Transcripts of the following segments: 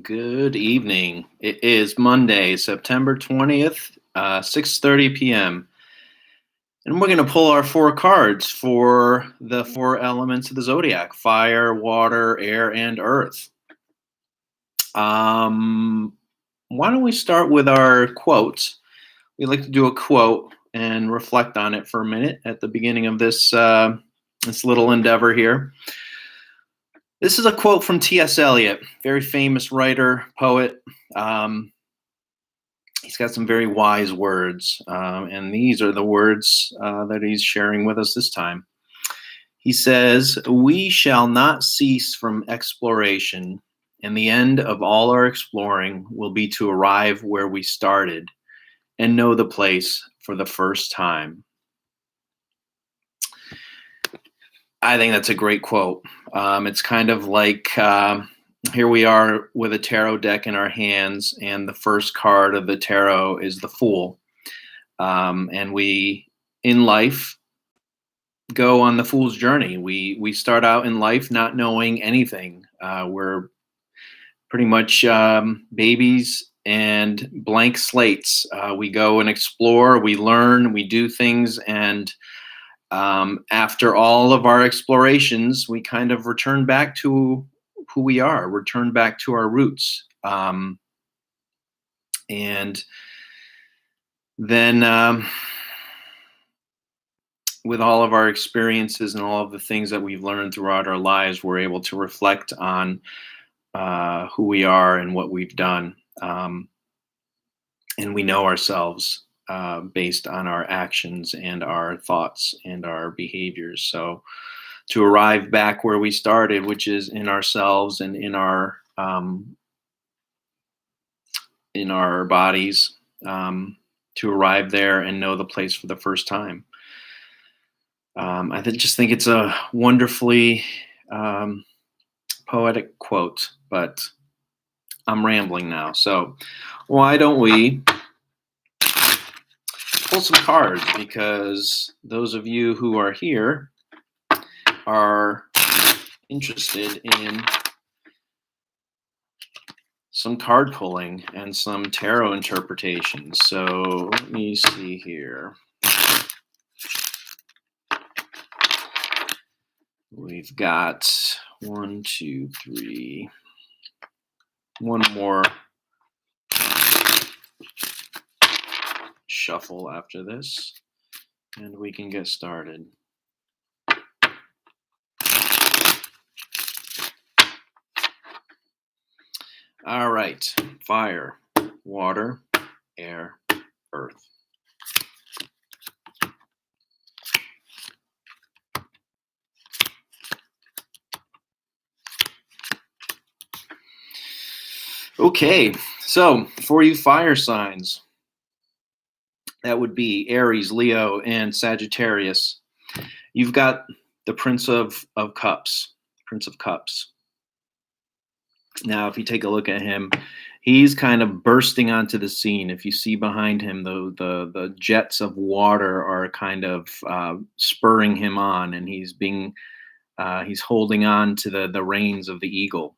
Good evening. It is Monday, September 20th, 6:30 p.m. And we're going to pull our four cards for the four elements of the zodiac: fire, water, air, and earth. Why don't we start with our quotes? We like to do a quote and reflect on it for a minute at the beginning of this little endeavor here. This is a quote from T.S. Eliot, very famous writer, poet. He's got some very wise words, and these are the words that he's sharing with us this time. He says, "We shall not cease from exploration, and the end of all our exploring will be to arrive where we started and know the place for the first time." I think that's a great quote. It's kind of like here we are with a tarot deck in our hands, and the first card of the tarot is the Fool. And we, in life, go on the Fool's journey. We start out in life not knowing anything. We're pretty much babies and blank slates. We go and explore, we learn, we do things, and after all of our explorations, we kind of return back to who we are, return back to our roots. And then with all of our experiences and all of the things that we've learned throughout our lives, we're able to reflect on who we are and what we've done. And we know ourselves based on our actions and our thoughts and our behaviors. So to arrive back where we started, which is in ourselves and in our bodies, to arrive there and know the place for the first time. Just think it's a wonderfully poetic quote, but I'm rambling now. So why don't we pull some cards, because those of you who are here are interested in some card pulling and some tarot interpretation. So let me see here. We've got 1, 2, 3. One more shuffle after this, and we can get started. All right, fire, water, air, earth. Okay, so for you fire signs, that would be Aries, Leo, and Sagittarius. You've got the Prince of Cups, Prince of Cups. Now, if you take a look at him, he's kind of bursting onto the scene. If you see behind him, the jets of water are kind of spurring him on, and he's holding on to the reins of the eagle.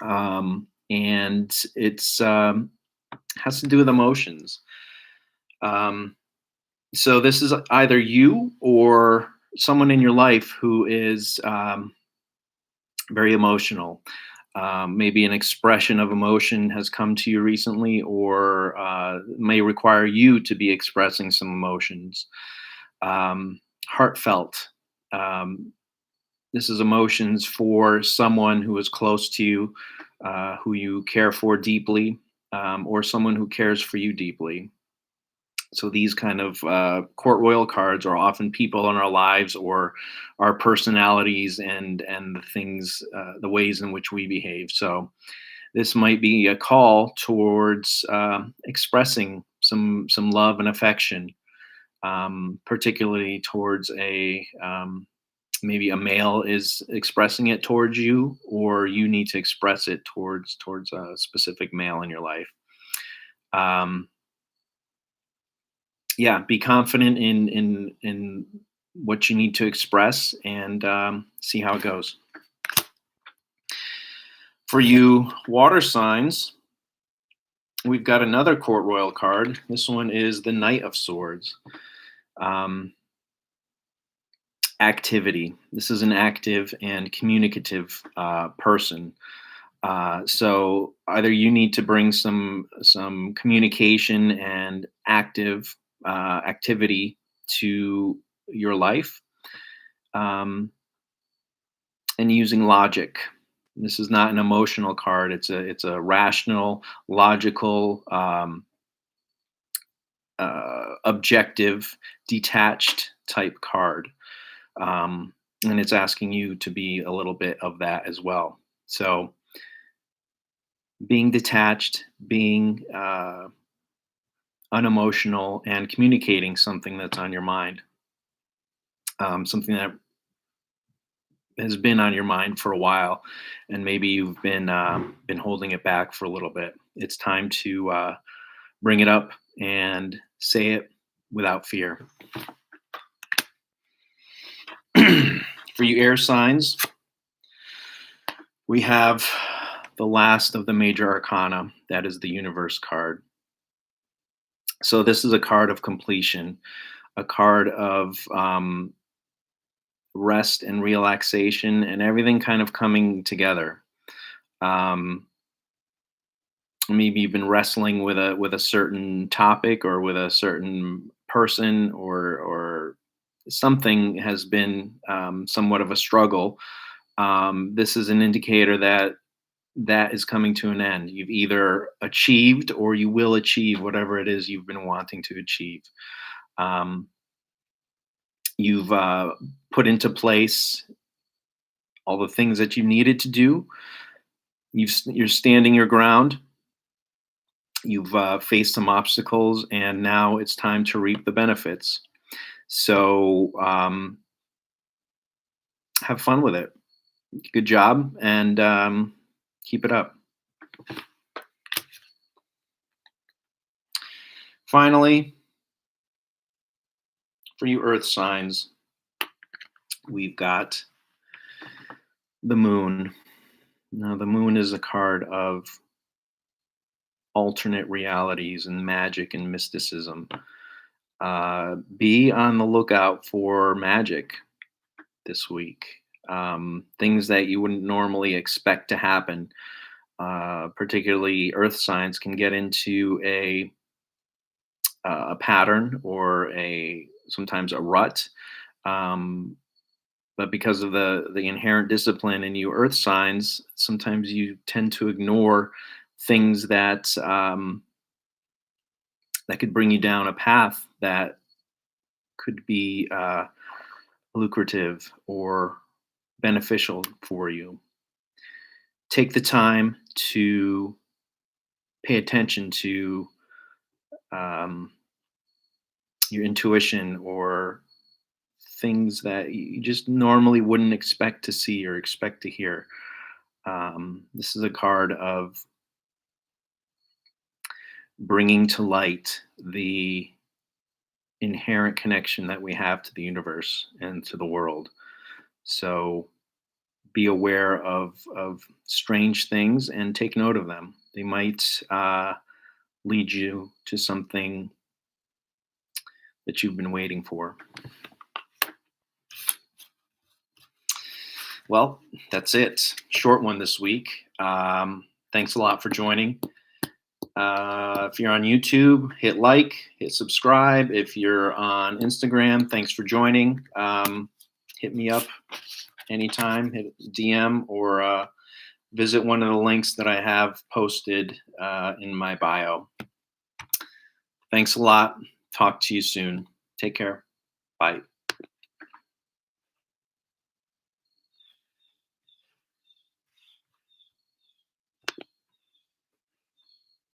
And it's has to do with emotions. So this is either you or someone in your life who is very emotional. Maybe an expression of emotion has come to you recently, or may require you to be expressing some emotions. Heartfelt. This is emotions for someone who is close to you, who you care for deeply, or someone who cares for you deeply. So these kind of court royal cards are often people in our lives or our personalities and the things, the ways in which we behave. So this might be a call towards expressing some love and affection, particularly towards maybe a male is expressing it towards you, or you need to express it towards a specific male in your life. Yeah, be confident in what you need to express, and see how it goes. For you water signs, we've got another Court Royal card. This one is the Knight of Swords. Um, Activity. This is an active and communicative person. So either you need to bring some communication and activity to your life, um, and using logic. This is not an emotional card. It's a rational, logical, objective, detached type card, and it's asking you to be a little bit of that as well. So being detached, being unemotional, and communicating something that's on your mind, something that has been on your mind for a while, and maybe you've been holding it back for a little bit. It's time to bring it up and say it without fear. For you air signs, we have the last of the major arcana. That is the universe card. So this is a card of completion, a card of rest and relaxation, and everything kind of coming together. Um, Maybe you've been wrestling with a certain topic or with a certain person, or something has been somewhat of a struggle. This is an indicator that that is coming to an end. You've either achieved or you will achieve whatever it is you've been wanting to achieve. Um, you've put into place all the things that you needed to do. You're standing your ground. You've faced some obstacles, and now it's time to reap the benefits. So have fun with it. Good job, and keep it up. Finally, for you earth signs, we've got the moon. Now, the moon is a card of alternate realities and magic and mysticism. Be on the lookout for magic this week. Things that you wouldn't normally expect to happen. Particularly, earth signs can get into a pattern or a sometimes a rut. Um, but because of the inherent discipline in you earth signs, sometimes you tend to ignore things that could bring you down a path that could be lucrative or beneficial for you. Take the time to pay attention to um, your intuition or things that you just normally wouldn't expect to see or expect to hear. This is a card of bringing to light the inherent connection that we have to the universe and to the world. So be aware of strange things and take note of them. They might lead you to something that you've been waiting for. Well, that's it. Short one this week. Thanks a lot for joining. If you're on YouTube, hit like, hit subscribe. If you're on Instagram, thanks for joining. Hit me up anytime, hit DM, or visit one of the links that I have posted in my bio. Thanks a lot. Talk to you soon. Take care. Bye.